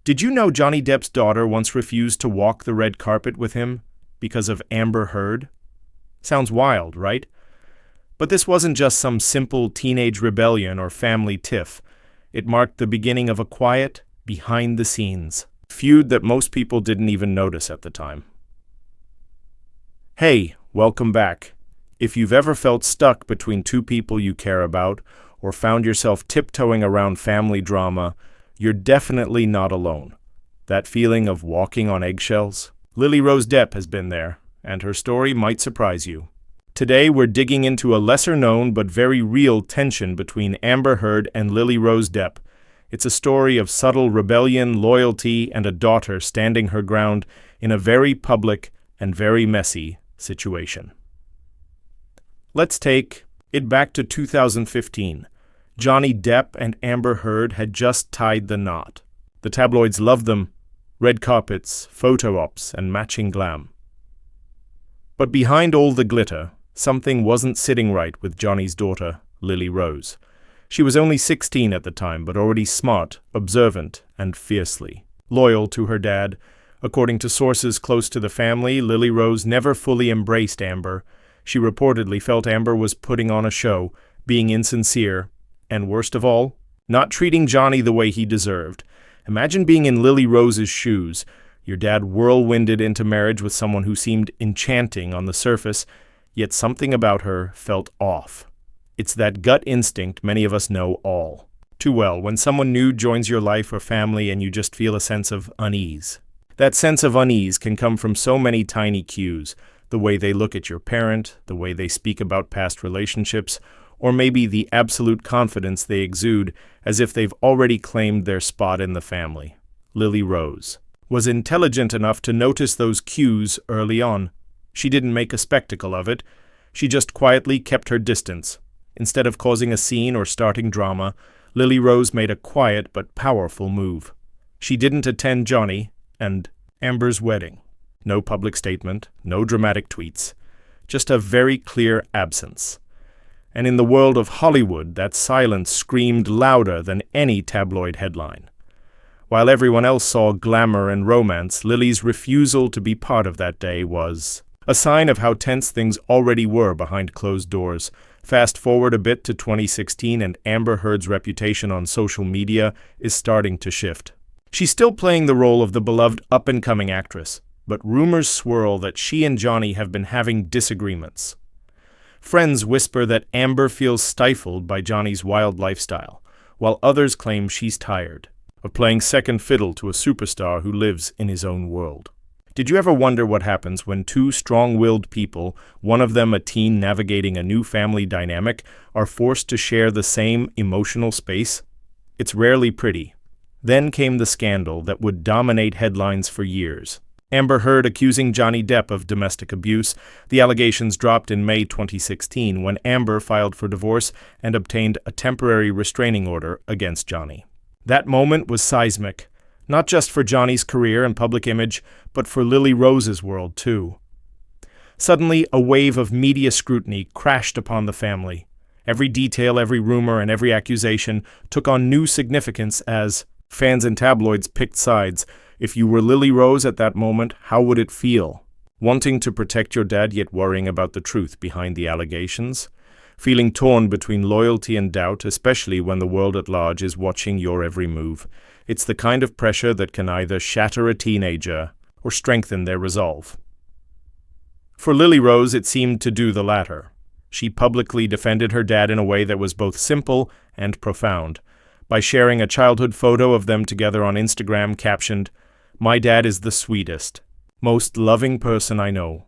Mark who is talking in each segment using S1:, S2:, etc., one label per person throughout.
S1: Did you know Johnny Depp's daughter once refused to walk the red carpet with him because of Amber Heard? Sounds wild, right? But this wasn't just some simple teenage rebellion or family tiff. It marked the beginning of a quiet, behind-the-scenes feud that most people didn't even notice at the time. Hey, welcome back. If you've ever felt stuck between two people you care about, or found yourself tiptoeing around family drama, you're definitely not alone. That feeling of walking on eggshells? Lilyrosedepp has been there, and her story might surprise you. Today we're digging into a lesser-known but very real tension between Amber Heard and Lilyrosedepp. It's a story of subtle rebellion, loyalty, and a daughter standing her ground in a very public and very messy situation. Let's take it back to 2015. Johnny Depp and Amber Heard had just tied the knot. The tabloids loved them. Red carpets, photo ops, and matching glam. But behind all the glitter, something wasn't sitting right with Johnny's daughter, Lily Rose. She was only 16 at the time, but already smart, observant, and fiercely loyal to her dad. According to sources close to the family, Lily Rose never fully embraced Amber. She reportedly felt Amber was putting on a show, being insincere, and worst of all, not treating Johnny the way he deserved. Imagine being in Lily Rose's shoes. Your dad whirlwinded into marriage with someone who seemed enchanting on the surface, yet something about her felt off. It's that gut instinct many of us know all too well when someone new joins your life or family and you just feel a sense of unease. That sense of unease can come from so many tiny cues: the way they look at your parent, the way they speak about past relationships, or maybe the absolute confidence they exude as if they've already claimed their spot in the family. Lily Rose was intelligent enough to notice those cues early on. She didn't make a spectacle of it. She just quietly kept her distance. Instead of causing a scene or starting drama, Lily Rose made a quiet but powerful move. She didn't attend Johnny and Amber's wedding. No public statement, no dramatic tweets, just a very clear absence. And in the world of Hollywood, that silence screamed louder than any tabloid headline. While everyone else saw glamour and romance, Lily's refusal to be part of that day was a sign of how tense things already were behind closed doors. Fast forward a bit to 2016, and Amber Heard's reputation on social media is starting to shift. She's still playing the role of the beloved up-and-coming actress, but rumors swirl that she and Johnny have been having disagreements. Friends whisper that Amber feels stifled by Johnny's wild lifestyle, while others claim she's tired of playing second fiddle to a superstar who lives in his own world. Did you ever wonder what happens when two strong-willed people, one of them a teen navigating a new family dynamic, are forced to share the same emotional space? It's rarely pretty. Then came the scandal that would dominate headlines for years. Amber Heard accusing Johnny Depp of domestic abuse. The allegations dropped in May 2016 when Amber filed for divorce and obtained a temporary restraining order against Johnny. That moment was seismic, not just for Johnny's career and public image, but for Lily Rose's world too. Suddenly, a wave of media scrutiny crashed upon the family. Every detail, every rumor, and every accusation took on new significance as fans and tabloids picked sides. If you were Lily Rose at that moment, how would it feel? Wanting to protect your dad yet worrying about the truth behind the allegations? Feeling torn between loyalty and doubt, especially when the world at large is watching your every move. It's the kind of pressure that can either shatter a teenager or strengthen their resolve. For Lily Rose, it seemed to do the latter. She publicly defended her dad in a way that was both simple and profound, by sharing a childhood photo of them together on Instagram captioned, "My dad is the sweetest, most loving person I know."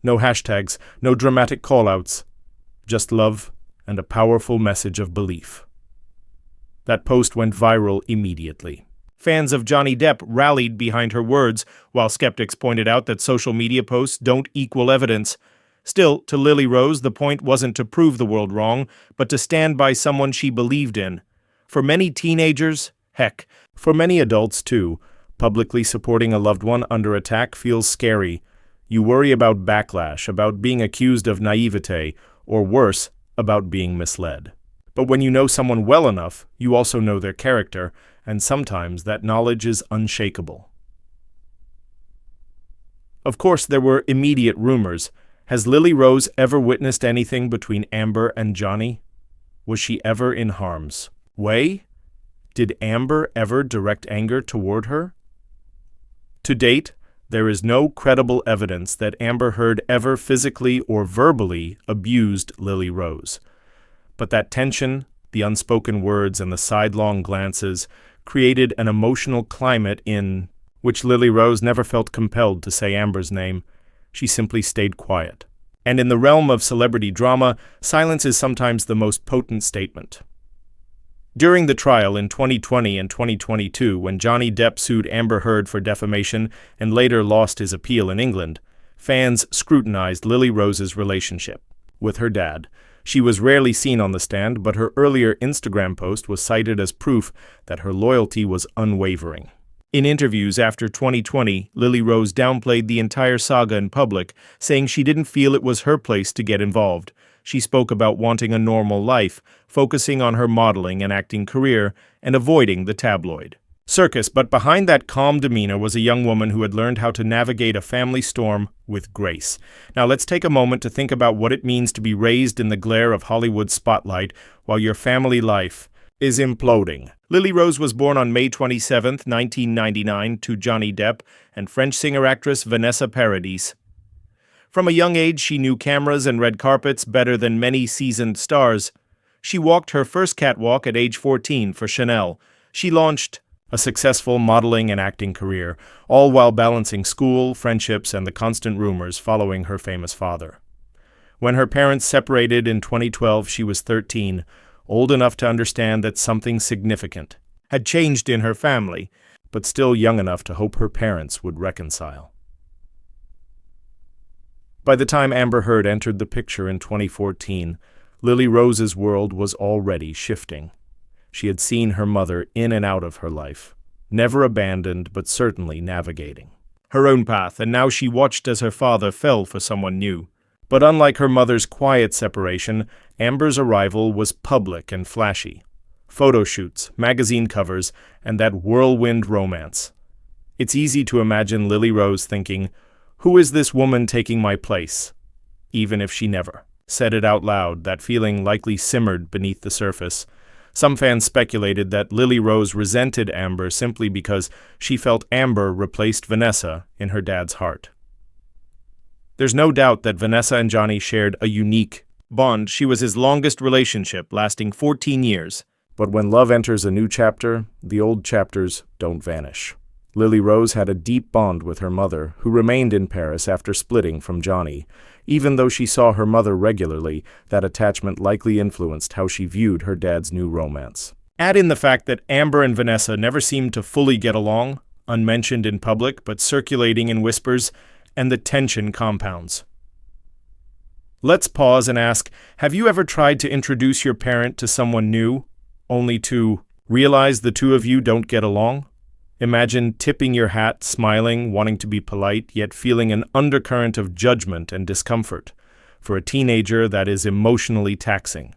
S1: No hashtags, no dramatic callouts, just love and a powerful message of belief. That post went viral immediately. Fans of Johnny Depp rallied behind her words, while skeptics pointed out that social media posts don't equal evidence. Still, to Lily Rose, the point wasn't to prove the world wrong, but to stand by someone she believed in. For many teenagers, heck, for many adults too, publicly supporting a loved one under attack feels scary. You worry about backlash, about being accused of naivete, or worse, about being misled. But when you know someone well enough, you also know their character, and sometimes that knowledge is unshakable. Of course, there were immediate rumors. Has Lily Rose ever witnessed anything between Amber and Johnny? Was she ever in harm's way? Did Amber ever direct anger toward her? To date, there is no credible evidence that Amber Heard ever physically or verbally abused Lily Rose. But that tension, the unspoken words, and the sidelong glances created an emotional climate in which Lily Rose never felt compelled to say Amber's name. She simply stayed quiet. And in the realm of celebrity drama, silence is sometimes the most potent statement. During the trial in 2020 and 2022, when Johnny Depp sued Amber Heard for defamation and later lost his appeal in England, fans scrutinized Lily Rose's relationship with her dad. She was rarely seen on the stand, but her earlier Instagram post was cited as proof that her loyalty was unwavering. In interviews after 2020, Lily Rose downplayed the entire saga in public, saying she didn't feel it was her place to get involved. She spoke about wanting a normal life, focusing on her modeling and acting career, and avoiding the tabloid circus. But behind that calm demeanor was a young woman who had learned how to navigate a family storm with grace. Now let's take a moment to think about what it means to be raised in the glare of Hollywood's spotlight while your family life is imploding. Lily Rose was born on May 27, 1999, to Johnny Depp and French singer-actress Vanessa Paradis. From a young age, she knew cameras and red carpets better than many seasoned stars. She walked her first catwalk at age 14 for Chanel. She launched a successful modeling and acting career, all while balancing school, friendships, and the constant rumors following her famous father. When her parents separated in 2012, she was 13, old enough to understand that something significant had changed in her family, but still young enough to hope her parents would reconcile. By the time Amber Heard entered the picture in 2014, Lily Rose's world was already shifting. She had seen her mother in and out of her life, never abandoned but certainly navigating her own path, and now she watched as her father fell for someone new. But unlike her mother's quiet separation, Amber's arrival was public and flashy. Photo shoots, magazine covers, and that whirlwind romance. It's easy to imagine Lily Rose thinking, "Who is this woman taking my place?" Even if she never said it out loud, that feeling likely simmered beneath the surface. Some fans speculated that Lily Rose resented Amber simply because she felt Amber replaced Vanessa in her dad's heart. There's no doubt that Vanessa and Johnny shared a unique bond. She was his longest relationship, lasting 14 years. But when love enters a new chapter, the old chapters don't vanish. Lily Rose had a deep bond with her mother, who remained in Paris after splitting from Johnny. Even though she saw her mother regularly, that attachment likely influenced how she viewed her dad's new romance. Add in the fact that Amber and Vanessa never seemed to fully get along, unmentioned in public but circulating in whispers, and the tension compounds. Let's pause and ask, have you ever tried to introduce your parent to someone new, only to realize the two of you don't get along? Imagine tipping your hat, smiling, wanting to be polite, yet feeling an undercurrent of judgment and discomfort. For a teenager, that is emotionally taxing.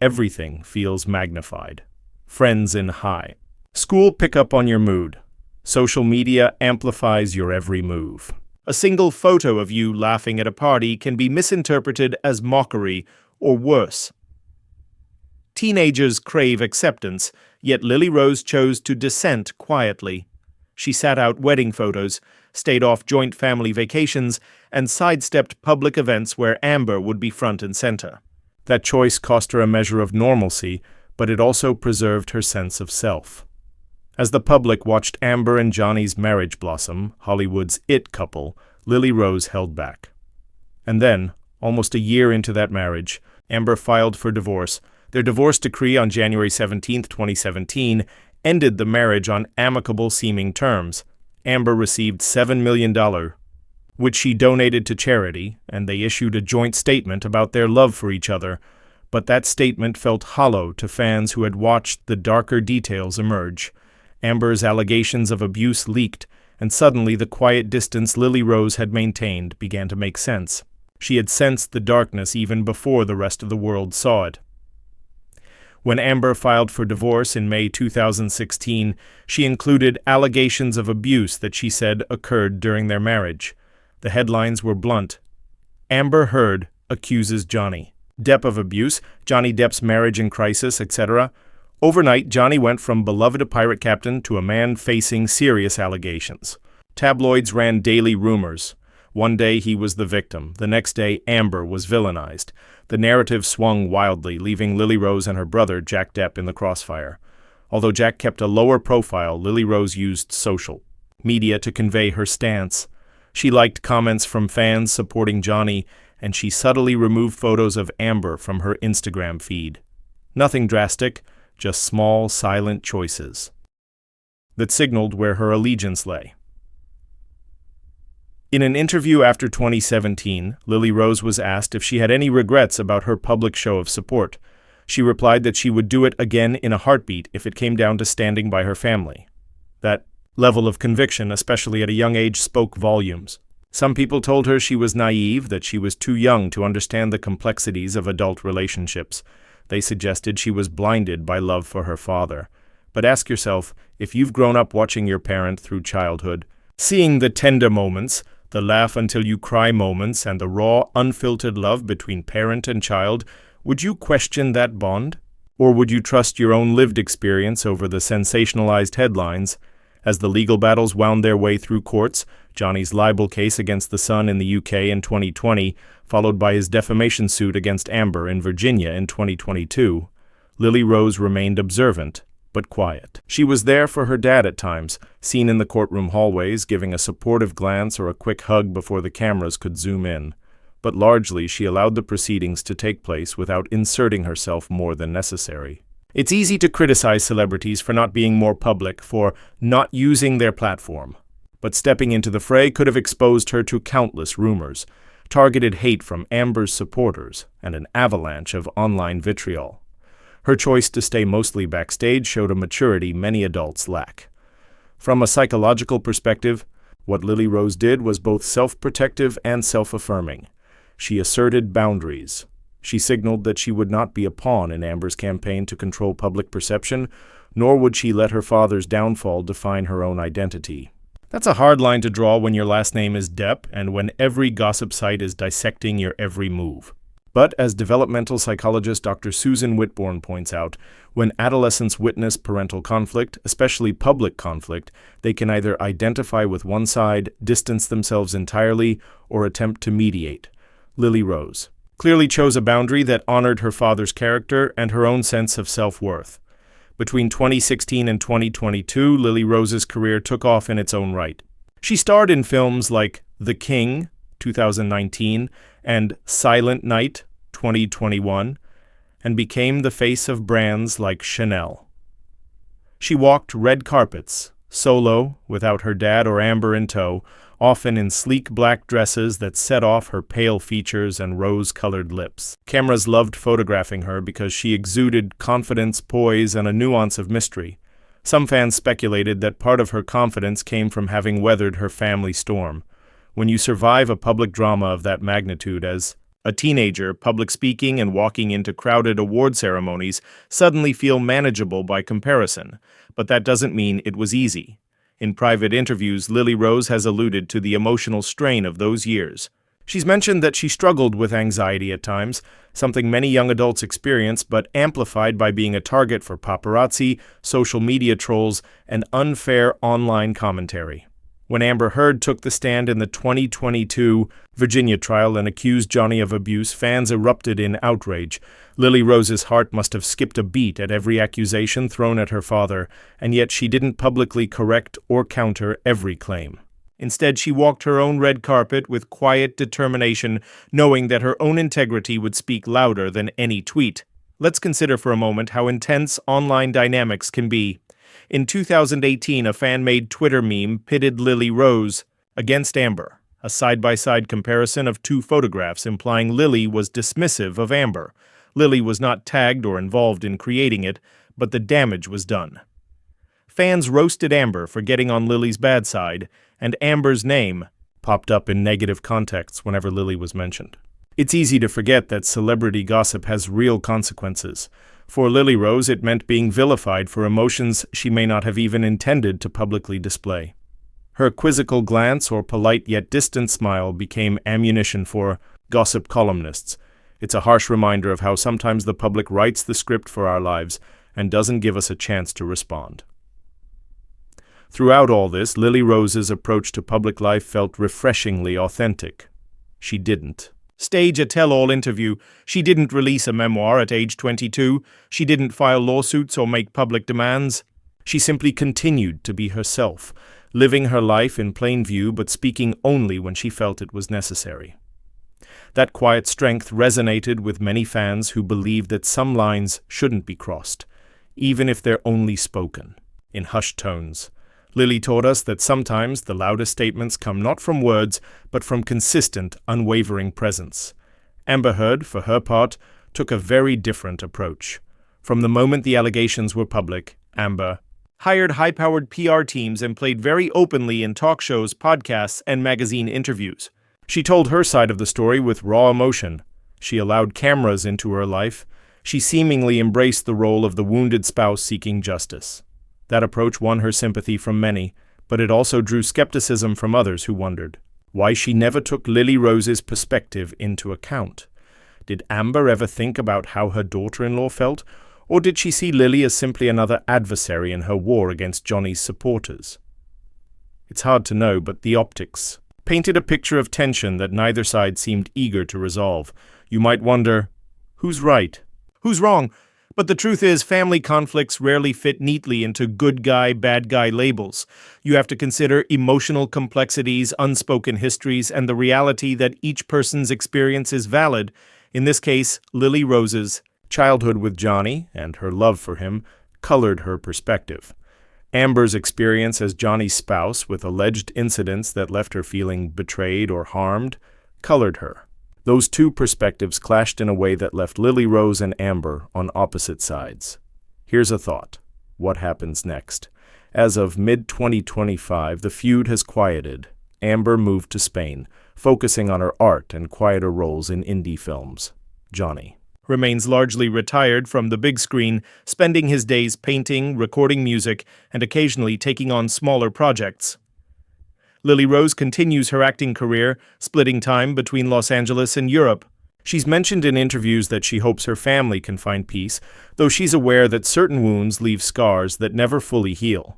S1: Everything feels magnified. Friends in high. School pick up on your mood. Social media amplifies your every move. A single photo of you laughing at a party can be misinterpreted as mockery or worse. Teenagers crave acceptance, yet Lily Rose chose to dissent quietly. She sat out wedding photos, stayed off joint family vacations, and sidestepped public events where Amber would be front and center. That choice cost her a measure of normalcy, but it also preserved her sense of self. As the public watched Amber and Johnny's marriage blossom, Hollywood's it couple, Lily Rose held back. And then, almost a year into that marriage, Amber filed for divorce. Their divorce decree on January 17, 2017, ended the marriage on amicable-seeming terms. Amber received $7 million, which she donated to charity, and they issued a joint statement about their love for each other. But that statement felt hollow to fans who had watched the darker details emerge. Amber's allegations of abuse leaked, and suddenly the quiet distance Lily Rose had maintained began to make sense. She had sensed the darkness even before the rest of the world saw it. When Amber filed for divorce in May 2016, she included allegations of abuse that she said occurred during their marriage. The headlines were blunt. Amber Heard accuses Johnny Depp of abuse, Johnny Depp's marriage in crisis, etc. Overnight, Johnny went from beloved pirate captain to a man facing serious allegations. Tabloids ran daily rumors. One day he was the victim. The next day, Amber was villainized. The narrative swung wildly, leaving Lily Rose and her brother, Jack Depp, in the crossfire. Although Jack kept a lower profile, Lily Rose used social media to convey her stance. She liked comments from fans supporting Johnny, and she subtly removed photos of Amber from her Instagram feed. Nothing drastic, just small, silent choices that signaled where her allegiance lay. In an interview after 2017, Lily Rose was asked if she had any regrets about her public show of support. She replied that she would do it again in a heartbeat if it came down to standing by her family. That level of conviction, especially at a young age, spoke volumes. Some people told her she was naive, that she was too young to understand the complexities of adult relationships. They suggested she was blinded by love for her father. But ask yourself, if you've grown up watching your parent through childhood, seeing the tender moments, the laugh-until-you-cry moments, and the raw, unfiltered love between parent and child, would you question that bond? Or would you trust your own lived experience over the sensationalized headlines? As the legal battles wound their way through courts, Johnny's libel case against the Sun in the UK in 2020, followed by his defamation suit against Amber in Virginia in 2022, Lily Rose remained observant, but quiet. She was there for her dad at times, seen in the courtroom hallways, giving a supportive glance or a quick hug before the cameras could zoom in. But largely, she allowed the proceedings to take place without inserting herself more than necessary. It's easy to criticize celebrities for not being more public, for not using their platform. But stepping into the fray could have exposed her to countless rumors, targeted hate from Amber's supporters, and an avalanche of online vitriol. Her choice to stay mostly backstage showed a maturity many adults lack. From a psychological perspective, what Lily Rose did was both self-protective and self-affirming. She asserted boundaries. She signaled that she would not be a pawn in Amber's campaign to control public perception, nor would she let her father's downfall define her own identity. That's a hard line to draw when your last name is Depp and when every gossip site is dissecting your every move. But as developmental psychologist Dr. Susan Whitbourne points out, when adolescents witness parental conflict, especially public conflict, they can either identify with one side, distance themselves entirely, or attempt to mediate. Lily Rose clearly chose a boundary that honored her father's character and her own sense of self-worth. Between 2016 and 2022, Lily Rose's career took off in its own right. She starred in films like The King, 2019, and Silent Night, 2021, and became the face of brands like Chanel. She walked red carpets, solo, without her dad or Amber in tow, often in sleek black dresses that set off her pale features and rose-colored lips. Cameras loved photographing her because she exuded confidence, poise, and a nuance of mystery. Some fans speculated that part of her confidence came from having weathered her family storm. When you survive a public drama of that magnitude as a teenager, public speaking and walking into crowded award ceremonies suddenly feel manageable by comparison, but that doesn't mean it was easy. In private interviews, Lily Rose has alluded to the emotional strain of those years. She's mentioned that she struggled with anxiety at times, something many young adults experience, but amplified by being a target for paparazzi, social media trolls, and unfair online commentary. When Amber Heard took the stand in the 2022 Virginia trial and accused Johnny of abuse, fans erupted in outrage. Lily Rose's heart must have skipped a beat at every accusation thrown at her father, and yet she didn't publicly correct or counter every claim. Instead, she walked her own red carpet with quiet determination, knowing that her own integrity would speak louder than any tweet. Let's consider for a moment how intense online dynamics can be. In 2018, a fan-made Twitter meme pitted Lily Rose against Amber, a side-by-side comparison of two photographs implying Lily was dismissive of Amber. Lily was not tagged or involved in creating it, but the damage was done. Fans roasted Amber for getting on Lily's bad side, and Amber's name popped up in negative contexts whenever Lily was mentioned. It's easy to forget that celebrity gossip has real consequences. For Lily Rose, it meant being vilified for emotions she may not have even intended to publicly display. Her quizzical glance or polite yet distant smile became ammunition for gossip columnists. It's a harsh reminder of how sometimes the public writes the script for our lives and doesn't give us a chance to respond. Throughout all this, Lily Rose's approach to public life felt refreshingly authentic. She didn't stage a tell-all interview. She didn't release a memoir at age 22. She didn't file lawsuits or make public demands. She simply continued to be herself, living her life in plain view but speaking only when she felt it was necessary. That quiet strength resonated with many fans who believed that some lines shouldn't be crossed, even if they're only spoken, in hushed tones. Lily taught us that sometimes the loudest statements come not from words, but from consistent, unwavering presence. Amberheard, for her part, took a very different approach. From the moment the allegations were public, Amber hired high-powered PR teams and played very openly in talk shows, podcasts, and magazine interviews. She told her side of the story with raw emotion. She allowed cameras into her life. She seemingly embraced the role of the wounded spouse seeking justice. That approach won her sympathy from many, but it also drew skepticism from others who wondered why she never took Lily Rose's perspective into account. Did Amber ever think about how her daughter-in-law felt, or did she see Lily as simply another adversary in her war against Johnny's supporters? It's hard to know, but the optics painted a picture of tension that neither side seemed eager to resolve. You might wonder, who's right? Who's wrong? But the truth is, family conflicts rarely fit neatly into good guy, bad guy labels. You have to consider emotional complexities, unspoken histories, and the reality that each person's experience is valid. In this case, Lily Rose's childhood with Johnny, and her love for him, colored her perspective. Amber's experience as Johnny's spouse, with alleged incidents that left her feeling betrayed or harmed, colored her. Those two perspectives clashed in a way that left Lily Rose and Amber on opposite sides. Here's a thought. What happens next? As of mid-2025, the feud has quieted. Amber moved to Spain, focusing on her art and quieter roles in indie films. Johnny remains largely retired from the big screen, spending his days painting, recording music, and occasionally taking on smaller projects. Lily Rose continues her acting career, splitting time between Los Angeles and Europe. She's mentioned in interviews that she hopes her family can find peace, though she's aware that certain wounds leave scars that never fully heal.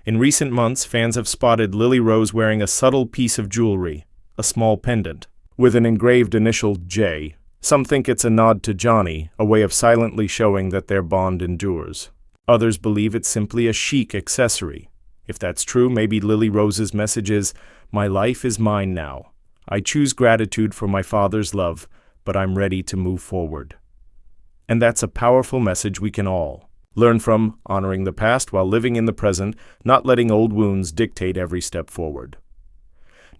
S1: In recent months, fans have spotted Lily Rose wearing a subtle piece of jewelry, a small pendant, with an engraved initial J. Some think it's a nod to Johnny, a way of silently showing that their bond endures. Others believe it's simply a chic accessory. If that's true, maybe Lily Rose's message is, "My life is mine now. I choose gratitude for my father's love, but I'm ready to move forward." And that's a powerful message we can all learn from, honoring the past while living in the present, not letting old wounds dictate every step forward.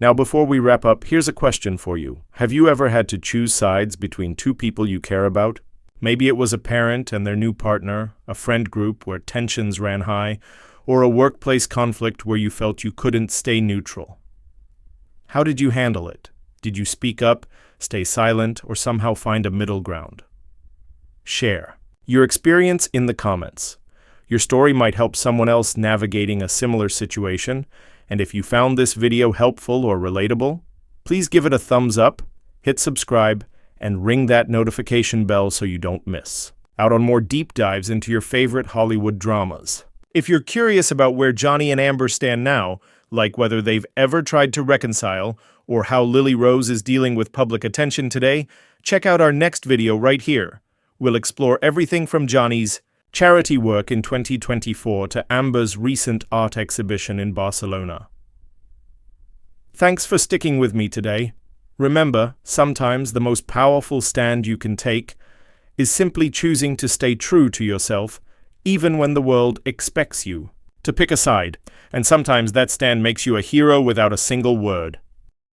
S1: Now, before we wrap up, here's a question for you. Have you ever had to choose sides between two people you care about? Maybe it was a parent and their new partner, a friend group where tensions ran high, or a workplace conflict where you felt you couldn't stay neutral. How did you handle it? Did you speak up, stay silent, or somehow find a middle ground? Share your experience in the comments. Your story might help someone else navigating a similar situation, and if you found this video helpful or relatable, please give it a thumbs up, hit subscribe, and ring that notification bell so you don't miss out on more deep dives into your favorite Hollywood dramas. If you're curious about where Johnny and Amber stand now, like whether they've ever tried to reconcile or how Lily Rose is dealing with public attention today, check out our next video right here. We'll explore everything from Johnny's charity work in 2024 to Amber's recent art exhibition in Barcelona. Thanks for sticking with me today. Remember, sometimes the most powerful stand you can take is simply choosing to stay true to yourself, even when the world expects you to pick a side, and sometimes that stand makes you a hero without a single word.